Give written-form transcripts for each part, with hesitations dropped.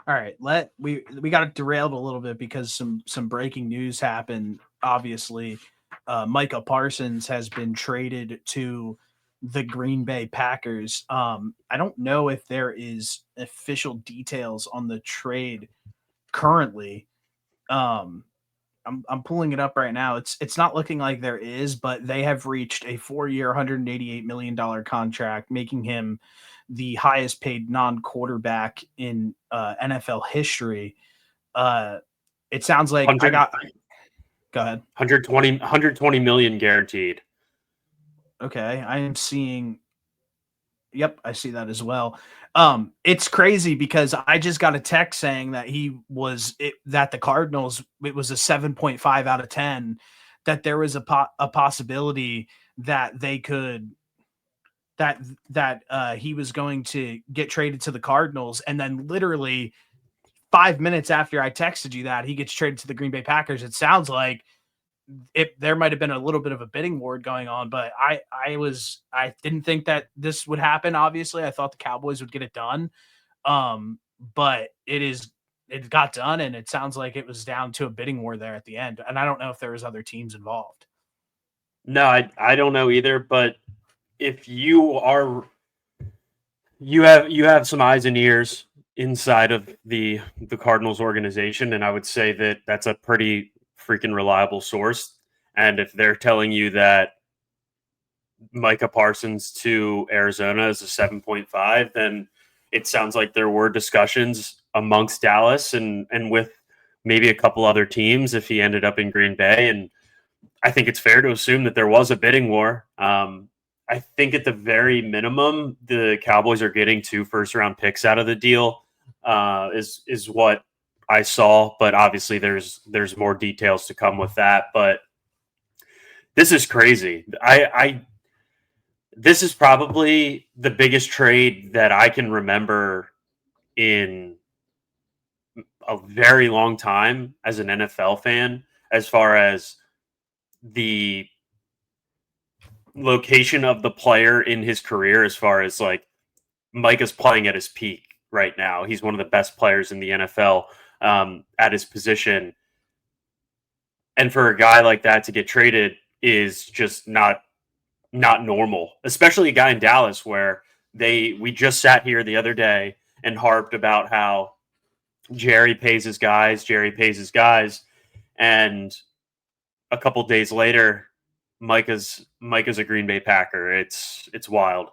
All right, we got derailed a little bit because some breaking news happened. Obviously, Micah Parsons has been traded to the Green Bay Packers. I don't know if there is official details on the trade currently. Um, I'm pulling it up right now. It's not looking like there is, but they have reached a 4-year, $188 million contract, making him the highest paid non-quarterback in NFL history. Uh, it sounds like I 100, got. Go ahead. 120 million guaranteed. Okay, I am seeing. Yep, I see that as well. It's crazy because I just got a text saying that that the Cardinals, it was a 7.5 out of 10, that there was a possibility that they could that he was going to get traded to the Cardinals, and then literally 5 minutes after I texted you that he gets traded to the Green Bay Packers. It sounds like there might have been a little bit of a bidding war going on, but I didn't think that this would happen. Obviously, I thought the Cowboys would get it done, but it got done, and it sounds like it was down to a bidding war there at the end. And I don't know if there was other teams involved. No, I don't know either. But if you have some eyes and ears inside of the Cardinals organization, and I would say that that's a pretty freaking reliable source. And if they're telling you that Micah Parsons to Arizona is a 7.5, then it sounds like there were discussions amongst Dallas and with maybe a couple other teams if he ended up in Green Bay. And I think it's fair to assume that there was a bidding war. I think at the very minimum, the Cowboys are getting 2 first-round picks out of the deal, is what I saw. But obviously, there's more details to come with that. But this is crazy. This is probably the biggest trade that I can remember in a very long time as an NFL fan, as far as the location of the player in his career, as far as like Micah's playing at his peak right now. He's one of the best players in the NFL at his position. And for a guy like that to get traded is just not normal, especially a guy in Dallas where we just sat here the other day and harped about how Jerry pays his guys, and a couple days later, Micah's a Green Bay Packer. It's wild.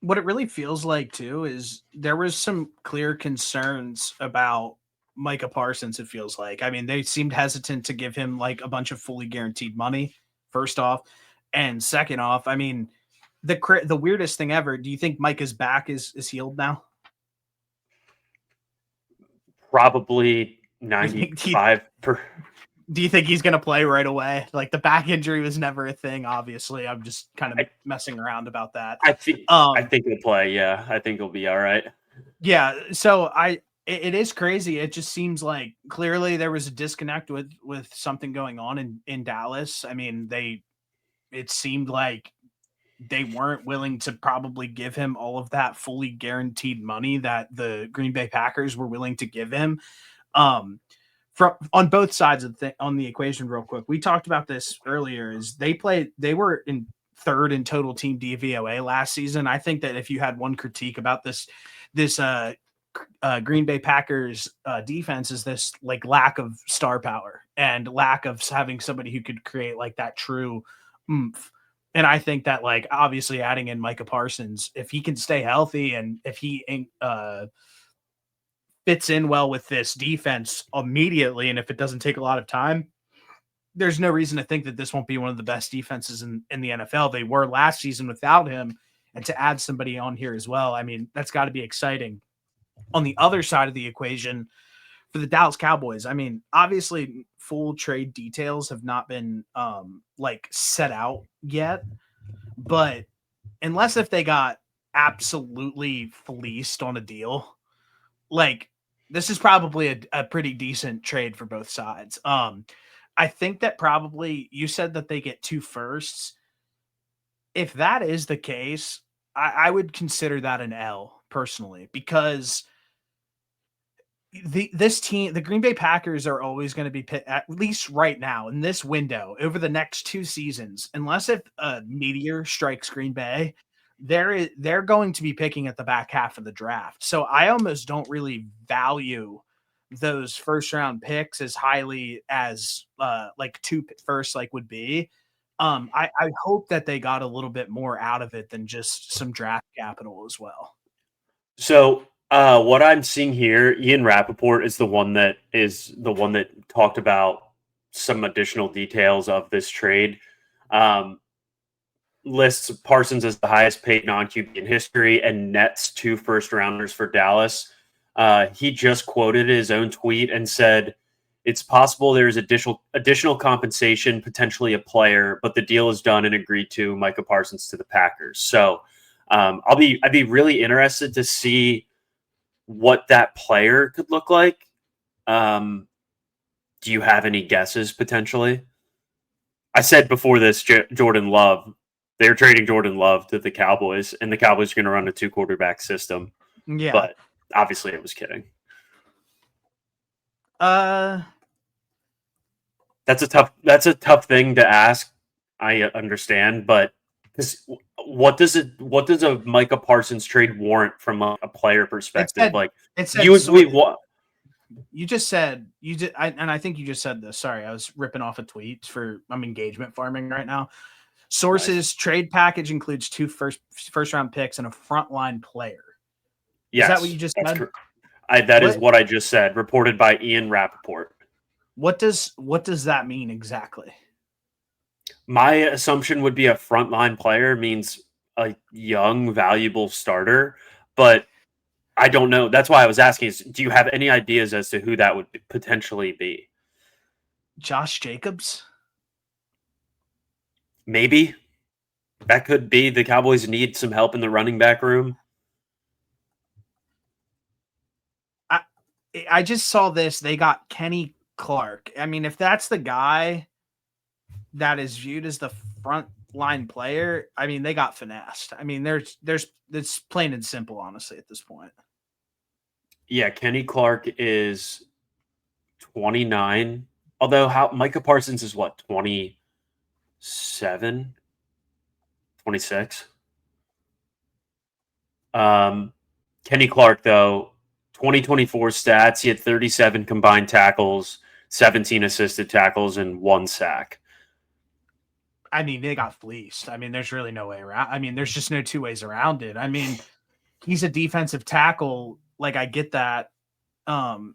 What it really feels like too is there was some clear concerns about Micah Parsons. It feels like, I mean, they seemed hesitant to give him like a bunch of fully guaranteed money. First off, and second off, I mean, the weirdest thing ever. Do you think Micah's back is healed now? Probably Do you think 95 per. do you think he's going to play right away? Like the back injury was never a thing. Obviously, I'm just kind of messing around about that. I think he'll play. Yeah, I think he'll be all right. Yeah. So it is crazy. It just seems like clearly there was a disconnect with something going on in Dallas. I mean, it seemed like they weren't willing to probably give him all of that fully guaranteed money that the Green Bay Packers were willing to give him. From on both sides of on the equation, real quick, we talked about this earlier. Is they were in third in total team DVOA last season. I think that if you had one critique about this Green Bay Packers defense, is this like lack of star power and lack of having somebody who could create like that true oomph. And I think that, like, obviously adding in Micah Parsons, if he can stay healthy and if he fits in well with this defense immediately, and if it doesn't take a lot of time, there's no reason to think that this won't be one of the best defenses in the NFL. They were last season without him, and to add somebody on here as well, I mean, that's got to be exciting. On the other side of the equation, for the Dallas Cowboys, I mean, obviously full trade details have not been like set out yet, but unless if they got absolutely fleeced on a deal, like this is probably a pretty decent trade for both sides. I think that probably you said that they get 2 firsts. if that is the case, I would consider that an L personally, because this team, the Green Bay Packers, are always going to be at least right now in this window over the next 2 seasons, unless if a meteor strikes Green Bay, they're going to be picking at the back half of the draft. So I almost don't really value those first round picks as highly as like two first like would be. I hope that they got a little bit more out of it than just some draft capital as well. So what I'm seeing here, Ian Rappaport is the one that talked about some additional details of this trade. Lists Parsons as the highest paid non-QB in history and nets 2 first-rounders for Dallas. He just quoted his own tweet and said, "It's possible there's additional compensation, potentially a player, but the deal is done and agreed to. Micah Parsons to the Packers." So I'd be really interested to see what that player could look like. Do you have any guesses potentially? I said before this, Jordan Love. They're trading Jordan Love to the Cowboys, and the Cowboys are going to run a 2-quarterback system. Yeah. But obviously, it was kidding. Uh, That's a tough thing to ask. I understand, but what does a Micah Parsons trade warrant from a player perspective? it said you just said and I think you just said this. Sorry, I was ripping off a tweet I'm engagement farming right now. Sources: nice. Trade package includes 2 first round picks and a frontline player. Yes, is that what you just said? That is what I just said. Reported by Ian Rappaport. What does that mean exactly? My assumption would be a frontline player means a young, valuable starter, but I don't know. That's why I was asking, do you have any ideas as to who that would potentially be? Josh Jacobs? Maybe. That could be. The Cowboys need some help in the running back room. I just saw this. They got Kenny Clark. I mean, if that's the guy that is viewed as the front line player, I mean, they got finessed. I mean, it's plain and simple, honestly, at this point. Yeah, Kenny Clark is 29. Although Micah Parsons is what, 27? 26? Kenny Clark, though, 2024 stats, he had 37 combined tackles, 17 assisted tackles, and 1 sack. I mean, they got fleeced. I mean, there's really no way around. I mean, there's just no 2 ways around it. I mean, he's a defensive tackle. Like, I get that. And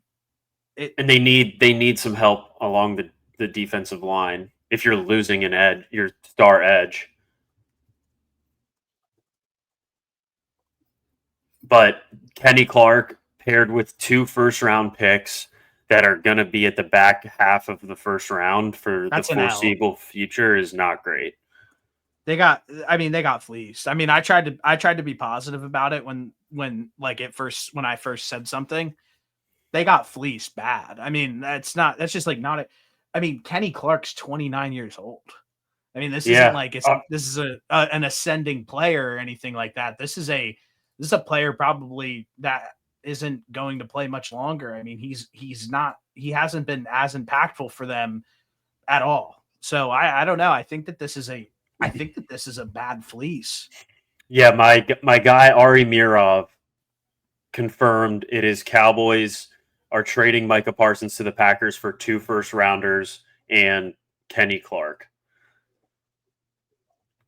they need some help along the defensive line if you're losing your star edge. But Kenny Clark paired with 2 first-round picks that are going to be at the back half of the first round for the foreseeable future is not great. They got fleeced. I mean, I tried to be positive about it when I first said something. They got fleeced bad. I mean, that's just like not I mean, Kenny Clark's 29 years old. I mean, this isn't like this is an ascending player or anything like that. This is a player probably that isn't going to play much longer. I mean, he hasn't been as impactful for them at all. So I don't know. I think that this is a bad fleece. Yeah, my guy Ari Mirov confirmed it is Cowboys are trading Micah Parsons to the Packers for 2 first-rounders and Kenny Clark.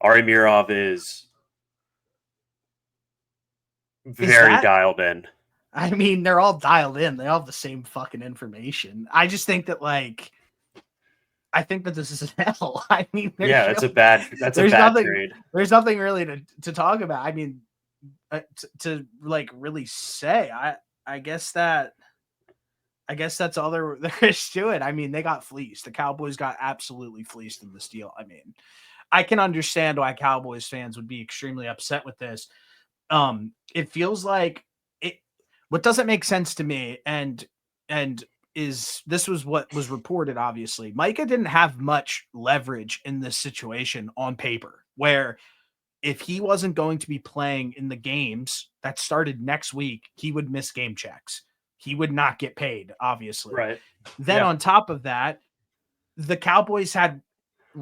Ari Mirov is very dialed in. I mean, they're all dialed in. They all have the same fucking information. I just think that this is an L. I mean, that's a bad trade. There's nothing really to talk about. I mean, to like really say. I guess that's all there is to it. I mean, they got fleeced. The Cowboys got absolutely fleeced in this deal. I mean, I can understand why Cowboys fans would be extremely upset with this. It feels like what doesn't make sense to me, and this was what was reported. Obviously, Micah didn't have much leverage in this situation on paper, where if he wasn't going to be playing in the games that started next week, he would miss game checks. He would not get paid, obviously. Right. Then on top of that, the Cowboys had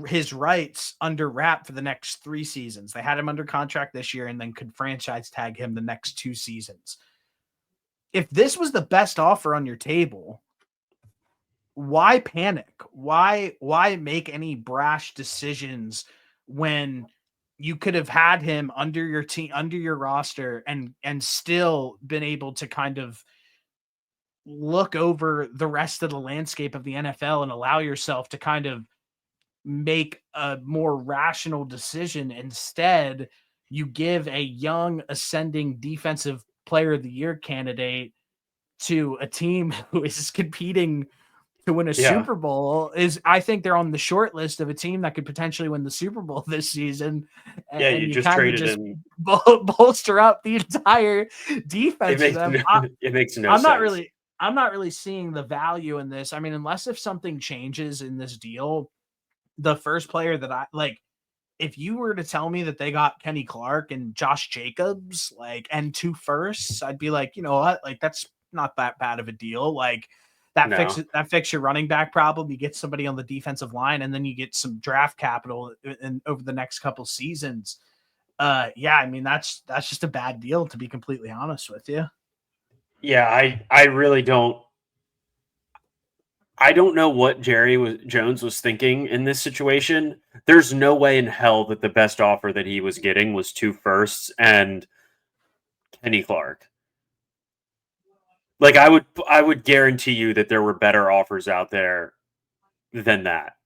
his rights under wrap for the next 3 seasons. They had him under contract this year and then could franchise tag him the next 2 seasons. If this was the best offer on your table, why panic? Why make any brash decisions when you could have had him under your team, under your roster, and still been able to kind of look over the rest of the landscape of the NFL and allow yourself to kind of make a more rational decision? Instead, you give a young ascending defensive player of the year candidate to a team who is competing to win a Super Bowl. I think they're on the short list of a team that could potentially win the Super Bowl this season. Yeah, and you just traded him. Bolster up the entire defense. It makes no sense. I'm not really seeing the value in this. I mean, unless if something changes in this deal, the first player that I like, if you were to tell me that they got Kenny Clark and Josh Jacobs, like, and 2 firsts, I'd be like, you know what? Like, that's not that bad of a deal. Like, that fixes your running back problem. You get somebody on the defensive line, and then you get some draft capital over the next couple seasons. Yeah, I mean, that's just a bad deal, to be completely honest with you. Yeah, I really don't. I don't know what Jones was thinking in this situation. There's no way in hell that the best offer that he was getting was 2 firsts and Kenny Clark. Like, I would guarantee you that there were better offers out there than that.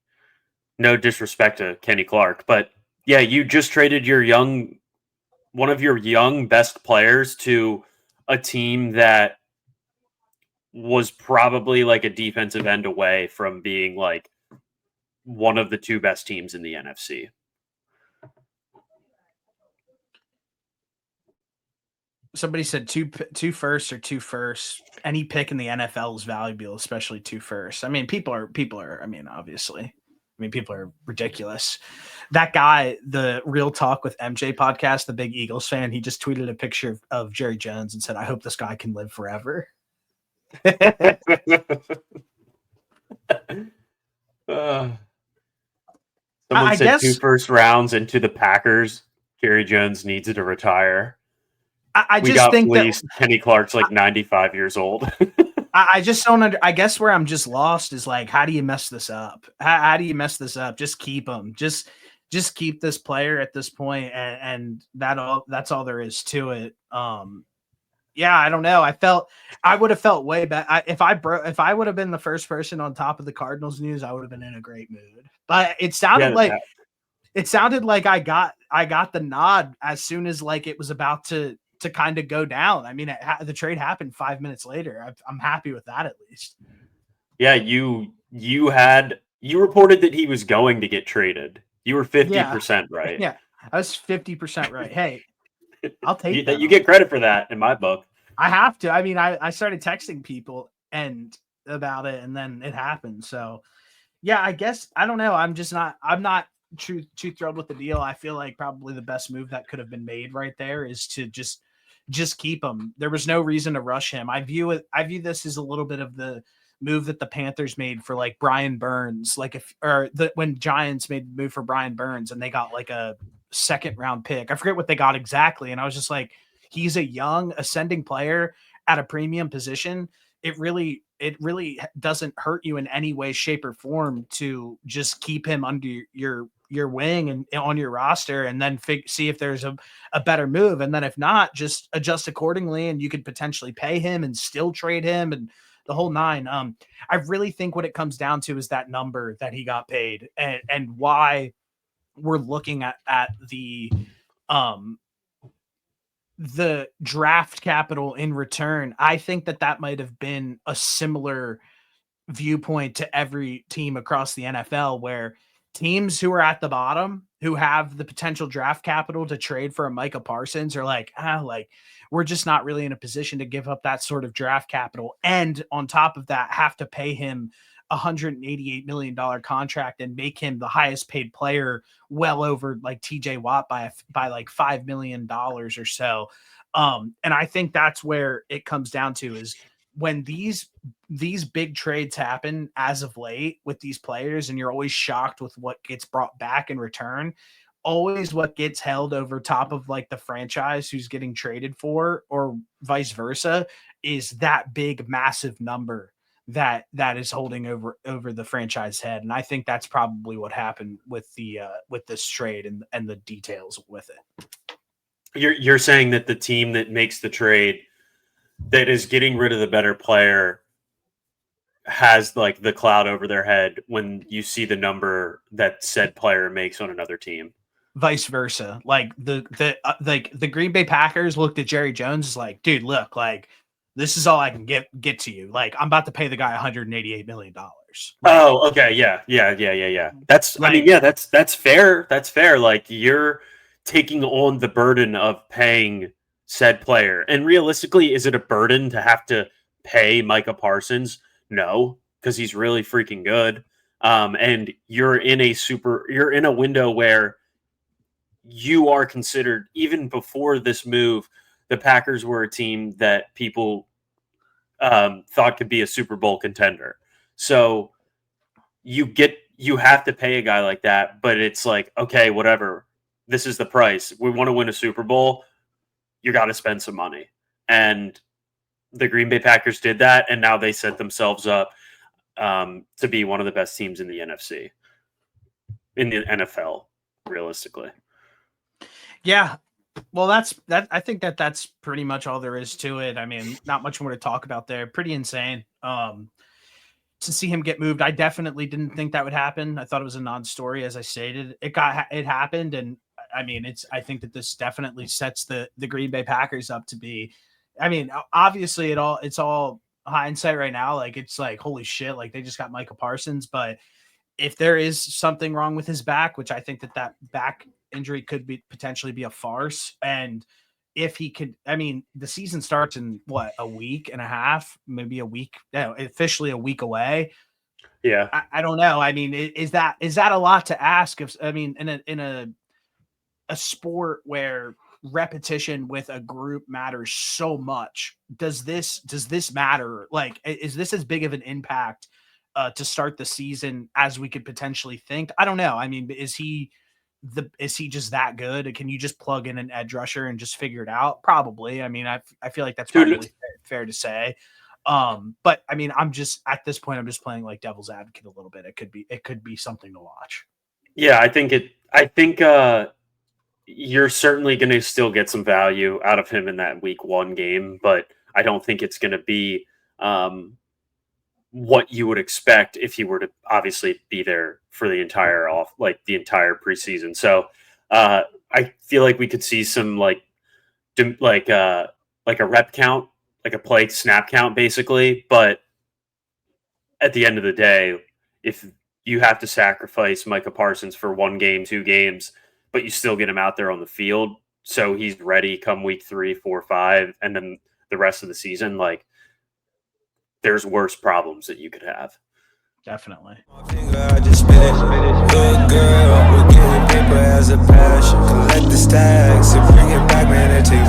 No disrespect to Kenny Clark, but yeah, you just traded one of your young best players to a team that was probably like a defensive end away from being like one of the 2 best teams in the NFC. Somebody said two firsts or 2 firsts. Any pick in the NFL is valuable, especially 2 firsts. I mean, people are, I mean, obviously, I mean, people are ridiculous. That guy, the Real Talk with MJ podcast, the big Eagles fan, he just tweeted a picture of Jerry Jones and said, "I hope this guy can live forever." Someone said 2 first rounds into the Packers. Jerry Jones needs to retire. I just think fleeced. Kenny Clark's like 95 years old. I just don't I guess where I'm just lost is like, how do you mess this up? How do you mess this up? Just keep him. Just keep this player at this point, and that's all there is to it. Yeah, I don't know. I would have felt way better if I would have been the first person on top of the Cardinals news. I would have been in a great mood. But it sounded like I got the nod as soon as like it was about to kind of go down. I mean, the trade happened 5 minutes later. I'm happy with that at least. Yeah, you reported that he was going to get traded. You were 50% right. Yeah, I was 50% right. Hey, I'll take that. You get credit for that in my book. I have to. I mean, I started texting people and about it, and then it happened. So, yeah, I guess I don't know. I'm not too thrilled with the deal. I feel like probably the best move that could have been made right there is to just keep him. There was no reason to rush him. I view this as a little bit of the move that the Panthers made for like Brian Burns, when Giants made the move for Brian Burns and they got like a 2nd round pick. I forget what they got exactly. And I was just like, he's a young ascending player at a premium position. It really doesn't hurt you in any way, shape, or form to just keep him under your wing and on your roster, and then see if there's a better move. And then if not, just adjust accordingly, and you could potentially pay him and still trade him and the whole 9. I really think what it comes down to is that number that he got paid, and why we're looking at the draft capital in return. I think that might have been a similar viewpoint to every team across the NFL, where teams who are at the bottom, who have the potential draft capital to trade for a Micah Parsons, are like, we're just not really in a position to give up that sort of draft capital. And on top of that, have to pay him $188 million contract and make him the highest paid player, well over like TJ Watt by like $5 million or so. And I think that's where it comes down to, is when these big trades happen as of late with these players, and you're always shocked with what gets brought back in return. Always what gets held over top of like the franchise who's getting traded for, or vice versa, is that big, massive number that is holding over the franchise head. And I think that's probably what happened with this trade and the details with it. You're saying that the team that makes the trade, that is getting rid of the better player, has like the cloud over their head when you see the number that said player makes on another team. Vice versa. Like the Green Bay Packers looked at Jerry Jones as like, dude, look, like this is all I can get to you. Like, I'm about to pay the guy $188 million. Like, oh, okay. Yeah. That's, like, I mean, yeah, that's fair. That's fair. Like, you're taking on the burden of paying said player. And realistically, is it a burden to have to pay Micah Parsons? No, because he's really freaking good. And you're in a window where you are considered, even before this move, the Packers were a team that people thought could be a Super Bowl contender. So you have to pay a guy like that, but it's like, okay, whatever. This is the price. We want to win a Super Bowl. You got to spend some money. And the Green Bay Packers did that, and now they set themselves up to be one of the best teams in the NFC, in the NFL, realistically. Yeah. Well, that's I think that's pretty much all there is to it. I mean, not much more to talk about there. Pretty insane. To see him get moved, I definitely didn't think that would happen. I thought it was a non-story, as I stated. It happened, and I mean, I think that this definitely sets the Green Bay Packers up to be. I mean, obviously, it's all hindsight right now. Like, it's like, holy shit, like they just got Micah Parsons. But if there is something wrong with his back, which I think that back injury could potentially be a farce, and if he could, I mean, the season starts in what, a week and a half, maybe a week, officially a week away. Yeah, I don't know. I mean, is that a lot to ask? If, I mean, in a sport where repetition with a group matters so much, does this matter? Like, is this as big of an impact to start the season as we could potentially think? I don't know. I mean, is he just that good? Can you just plug in an edge rusher and just figure it out? Probably. I mean, I feel like that's probably fair to say. But I mean, at this point, I'm just playing like devil's advocate a little bit. It could be something to watch. Yeah, I think you're certainly going to still get some value out of him in that week 1 game, but I don't think it's going to be what you would expect if he were to obviously be there for the entire preseason. So I feel like we could see some like a rep count, like a play snap count, basically. But at the end of the day, if you have to sacrifice Micah Parsons for 1 game, 2 games, but you still get him out there on the field, so he's ready come week 3, 4, 5, and then the rest of the season, like, there's worse problems that you could have. Definitely. I just spit it. Good girl, we're getting paper as a passion. Collect the stacks and bring it back, man, and take